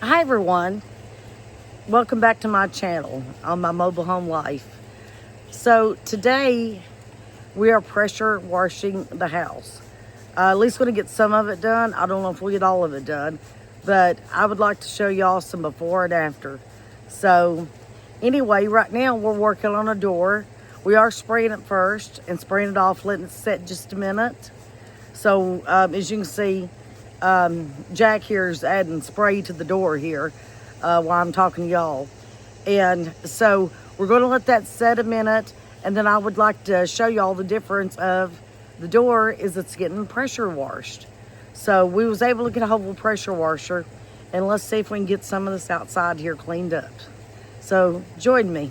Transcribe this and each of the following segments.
Hi everyone, welcome back to my channel on my mobile home life. So today we are pressure washing the house. At least going to get some of it done. I don't know if we'll get all of it done, but I would like to show y'all some before and after. So anyway, right now we're working on a door. We are spraying it first and spraying it off, letting it set just a minute. So as you can see, Jack here is adding spray to the door here while I'm talking to y'all. And so we're going to let that set a minute, and then I would like to show y'all the difference of the door is it's getting pressure washed. So we was able to get a whole pressure washer, and let's see if we can get some of this outside here cleaned up. So join me.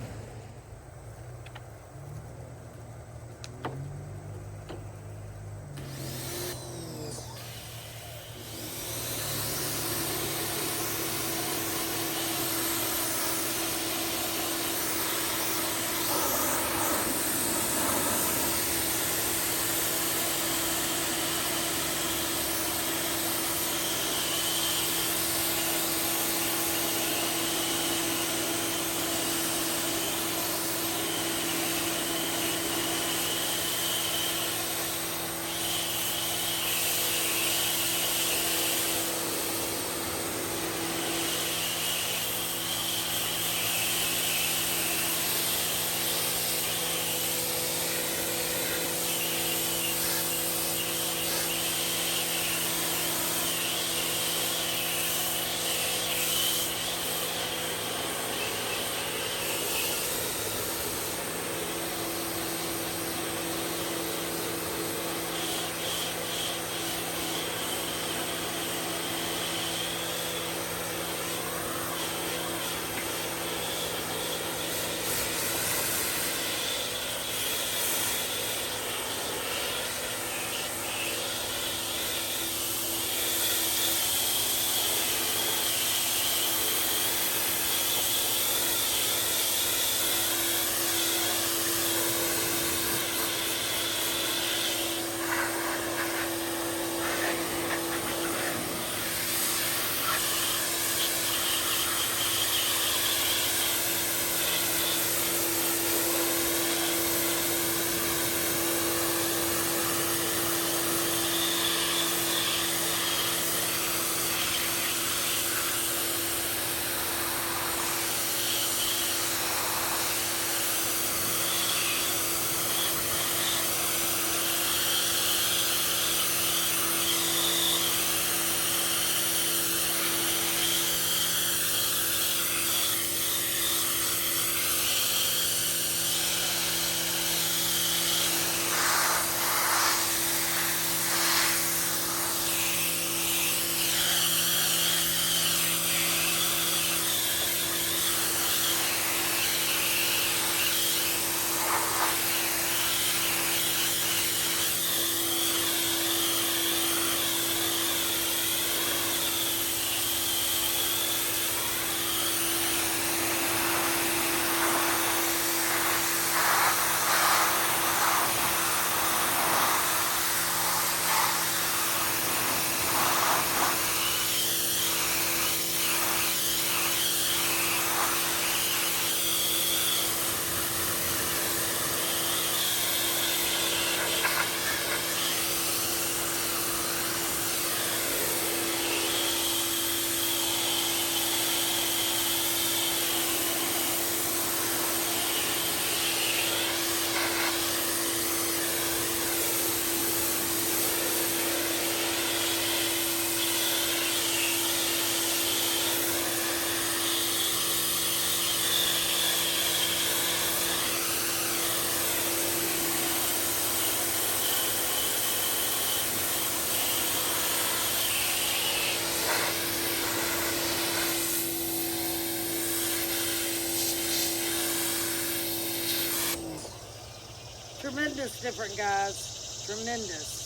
Tremendous different, guys. Tremendous.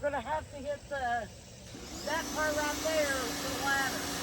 gonna have to hit that part right there with the ladder.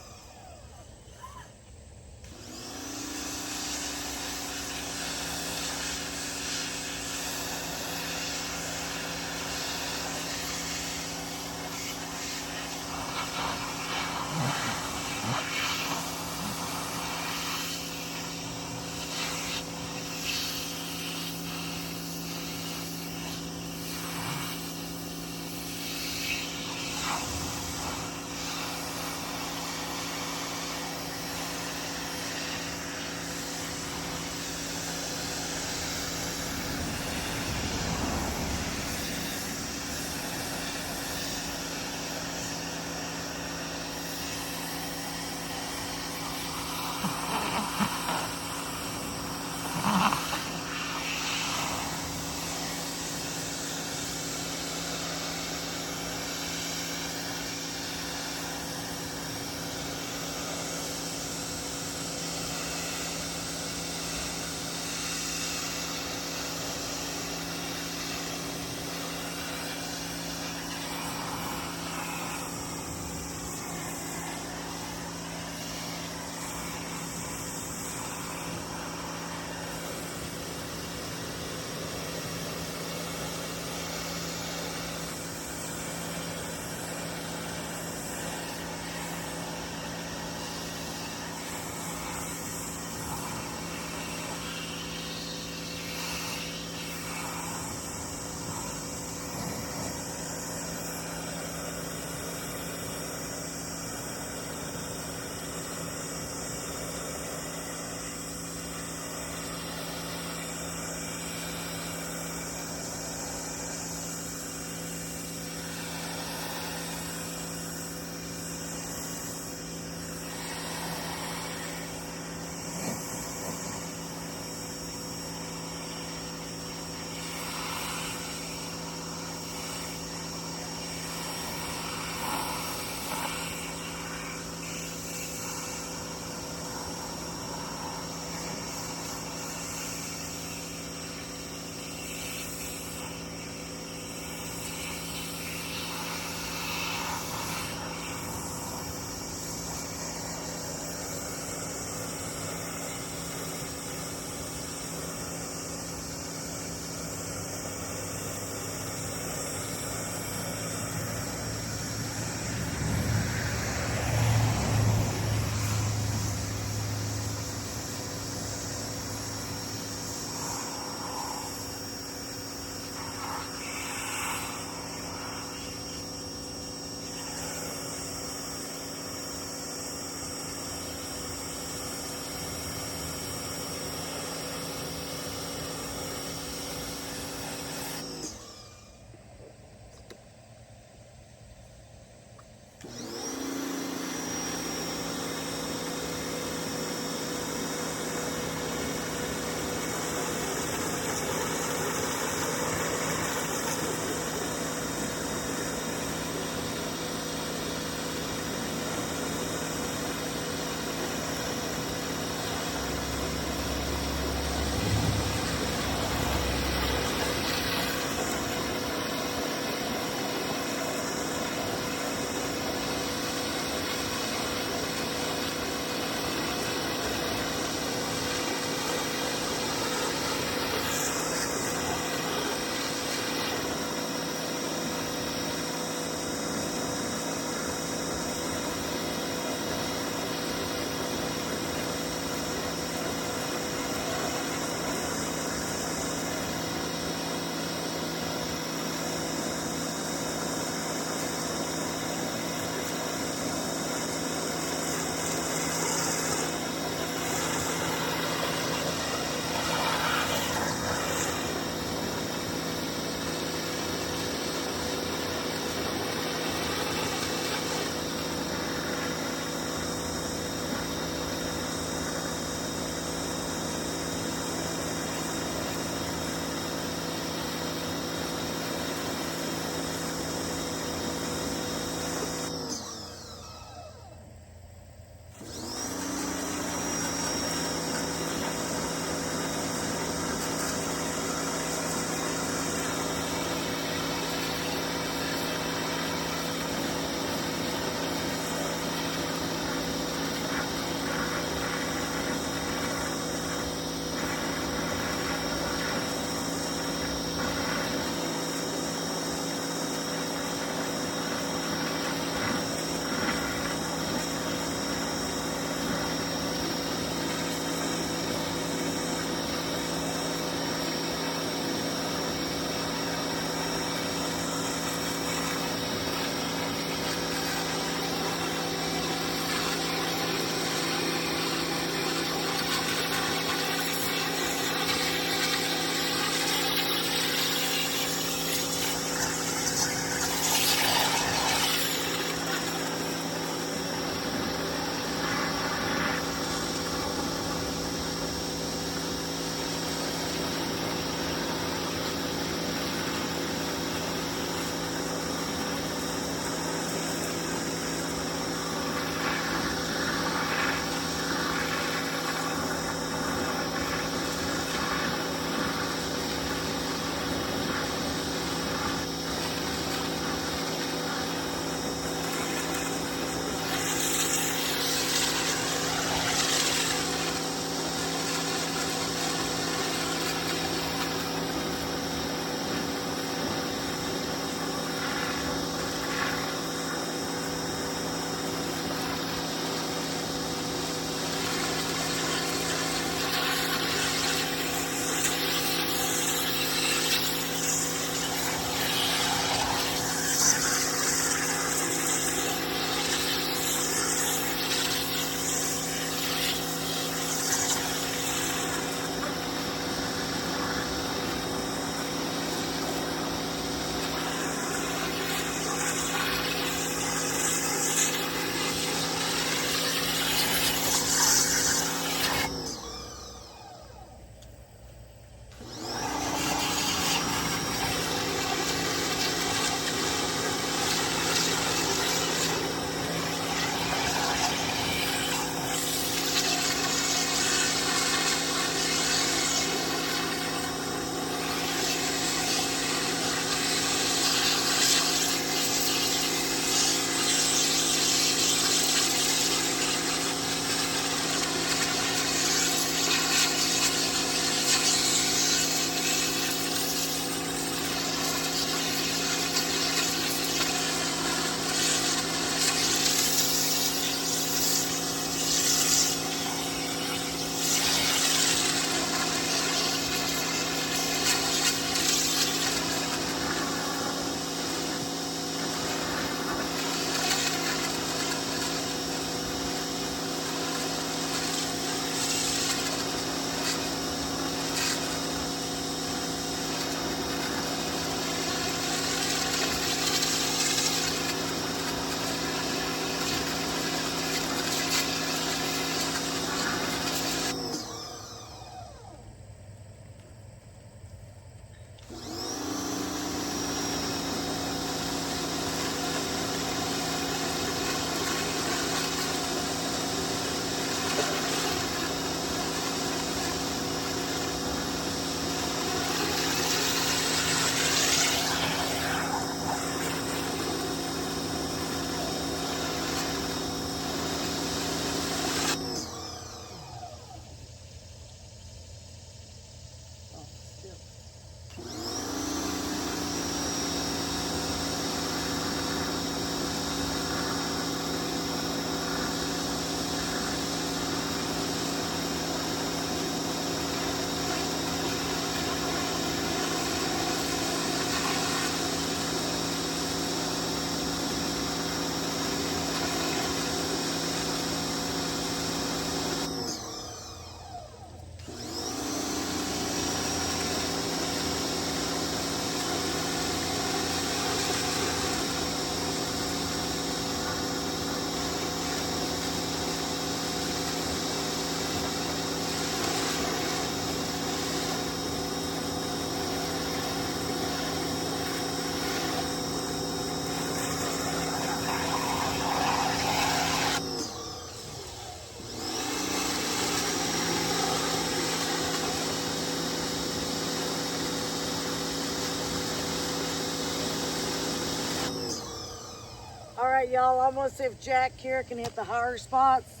right, y'all, I'm gonna see if Jack here can hit the higher spots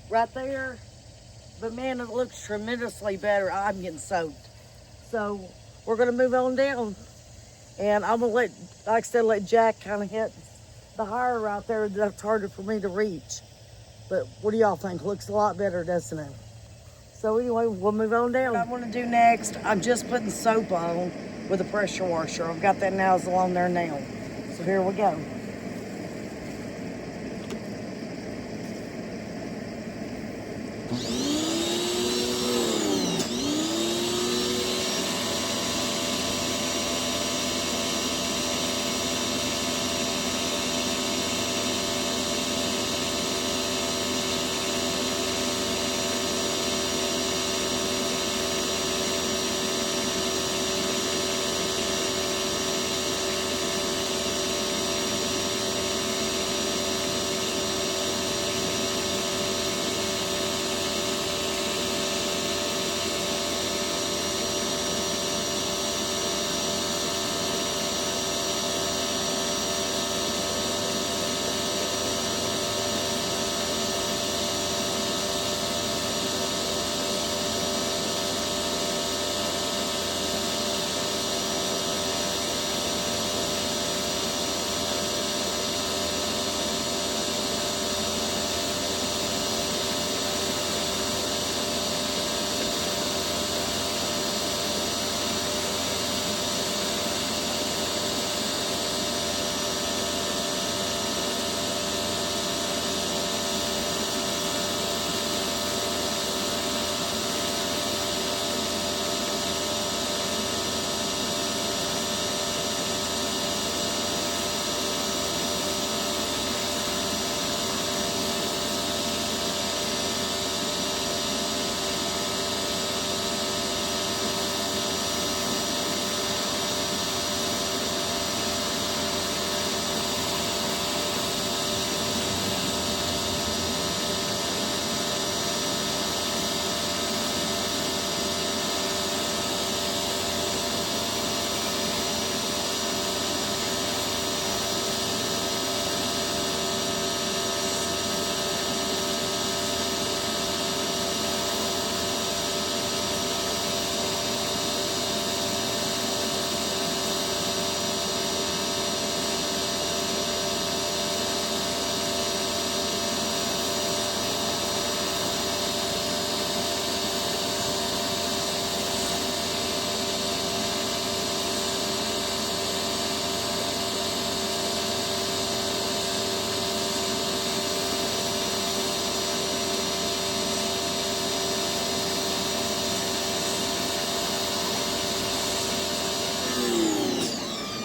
right there. But man, it looks tremendously better. I'm getting soaked. So we're gonna move on down. And I'm gonna let, like I said, let Jack kind of hit the higher right there. That's harder for me to reach. But what do y'all think? Looks a lot better, doesn't it? So anyway, we'll move on down. What I want to do next, I'm just putting soap on with a pressure washer. I've got that nozzle on there now. So here we go.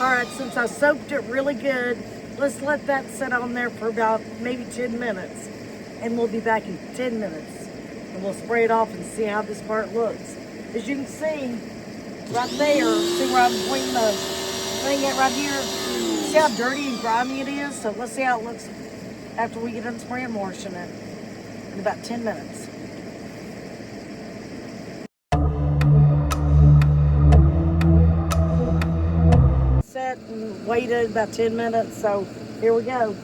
All right, since I soaked it really good, let's let that sit on there for about maybe 10 minutes. And we'll be back in 10 minutes. And we'll spray it off and see how this part looks. As you can see, right there, see where I'm pointing the thing at right here? See how dirty and grimy it is? So let's see how it looks after we get done spraying and washing it in about 10 minutes. Set and waited about 10 minutes, so here we go.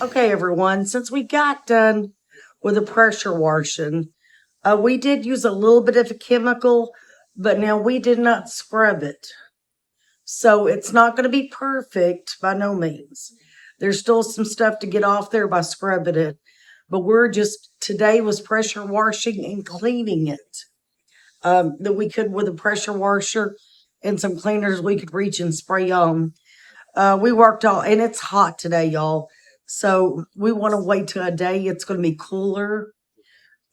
Okay, everyone, since we got done with the pressure washing, we did use a little bit of a chemical, but now we did not scrub it. So it's not going to be perfect by no means. There's still some stuff to get off there by scrubbing it. But today was pressure washing and cleaning it. That we could with a pressure washer and some cleaners we could reach and spray on. We worked all, and it's hot today, y'all. So we want to wait till a day it's going to be cooler.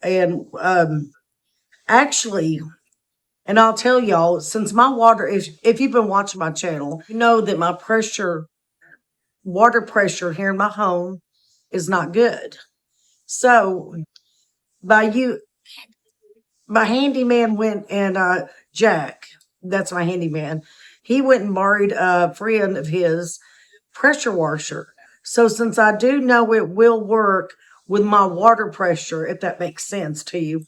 And actually, and I'll tell y'all, since my water, if you've been watching my channel, you know that my water pressure here in my home is not good. So my handyman went and Jack, that's my handyman, he went and borrowed a friend of his pressure washer. So since I do know it will work with my water pressure, if that makes sense to you,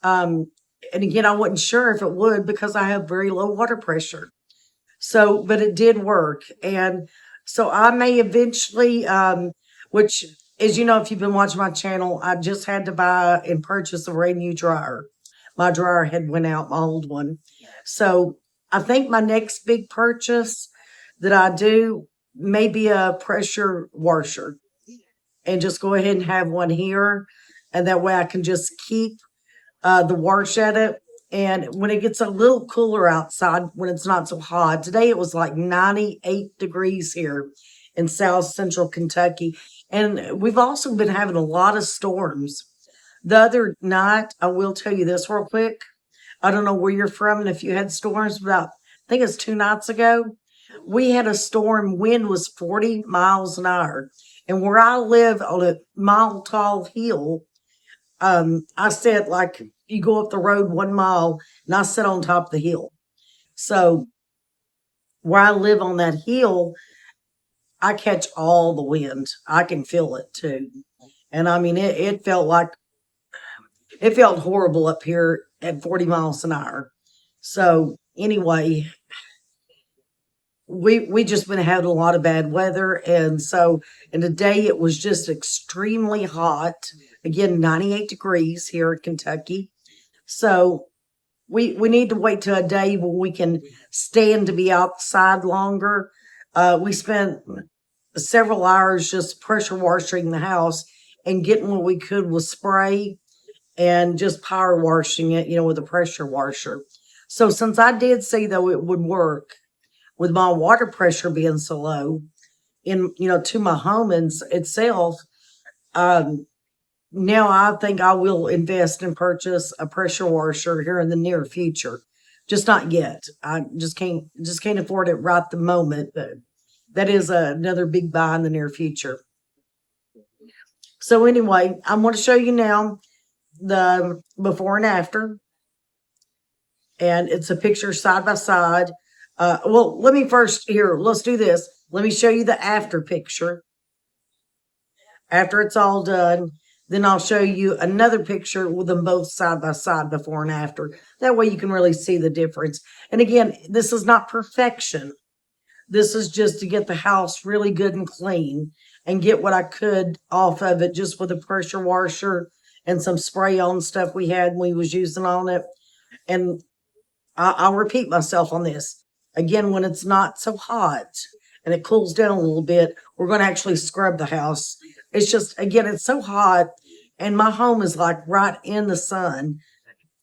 and again, I wasn't sure if it would because I have very low water pressure. So, but it did work. And so I may eventually, which, as you know, if you've been watching my channel, I just had to buy and purchase a brand new dryer. My dryer had went out, my old one. So I think my next big purchase that I do may be a pressure washer and just go ahead and have one here. And that way I can just keep the wash at it. And when it gets a little cooler outside, when it's not so hot, today it was like 98 degrees here in South Central Kentucky. And we've also been having a lot of storms. The other night, I will tell you this real quick. I don't know where you're from and if you had storms, but I think it's 2 nights ago. We had a storm, wind was 40 miles an hour. And where I live on a mile tall hill, I said, like, you go up the road 1 mile and I sit on top of the hill. So where I live on that hill, I catch all the wind. I can feel it too. And I mean, it felt horrible up here at 40 miles an hour. So anyway, we just been having a lot of bad weather. And today it was just extremely hot. Again, 98 degrees here in Kentucky. So we need to wait till a day when we can stand to be outside longer. We spent several hours just pressure washing the house and getting what we could with spray and just power washing it, with a pressure washer. So since I did see though it would work with my water pressure being so low to my home itself, now I think I will invest and purchase a pressure washer here in the near future. Just not yet. I just can't afford it right at the moment, but that is another big buy in the near future. So anyway, I'm going to show you now the before and after. And it's a picture side by side. Well, let's do this. Let me show you the after picture. After it's all done, then I'll show you another picture with them both side by side, before and after. That way you can really see the difference. And again, this is not perfection. This is just to get the house really good and clean and get what I could off of it just with a pressure washer and some spray on stuff we had when we was using on it. And I'll repeat myself on this. Again, when it's not so hot and it cools down a little bit, we're going to actually scrub the house. It's just, again, it's so hot and my home is like right in the sun.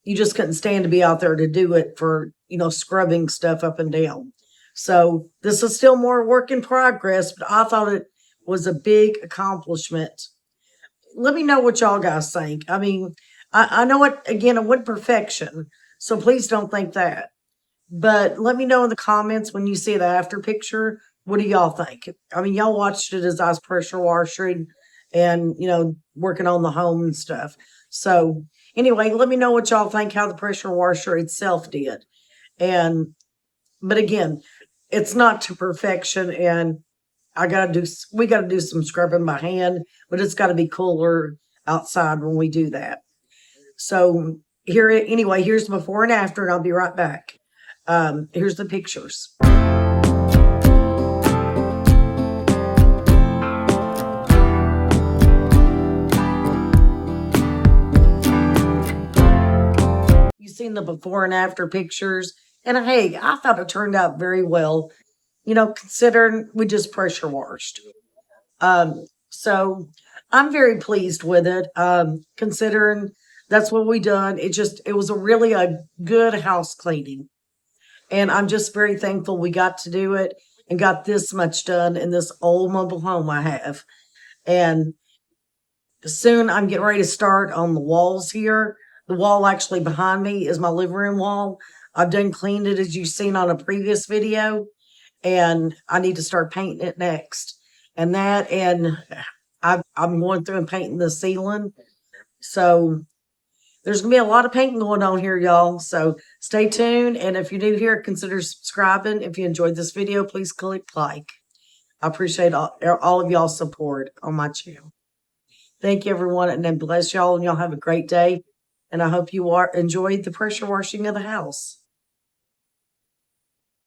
You just couldn't stand to be out there to do it for, scrubbing stuff up and down. So this is still more work in progress, but I thought it was a big accomplishment. Let me know what y'all guys think. I mean, I know it wasn't perfection, so please don't think that. But let me know in the comments when you see the after picture. What do y'all think? I mean, y'all watched it as I was pressure washing and, working on the home and stuff. So anyway, let me know what y'all think, how the pressure washer itself did. But again, it's not to perfection, and we got to do some scrubbing by hand, but it's got to be cooler outside when we do that. So here's the before and after, and I'll be right back. Here's the pictures. seen the before and after pictures, and hey, I thought it turned out very well. You know, considering we just pressure washed. So I'm very pleased with it. Considering that's what we done. It was a really a good house cleaning. And I'm just very thankful we got to do it and got this much done in this old mobile home I have. And soon I'm getting ready to start on the walls here. The wall actually behind me is my living room wall. I've done cleaned it as you've seen on a previous video, and I need to start painting it next. And that, and I'm going through and painting the ceiling. So there's gonna be a lot of painting going on here, y'all. So stay tuned. And if you're new here, consider subscribing. If you enjoyed this video, please click like. I appreciate all of y'all's support on my channel. Thank you, everyone, and then bless y'all, and y'all have a great day. And I hope you enjoyed the pressure washing of the house.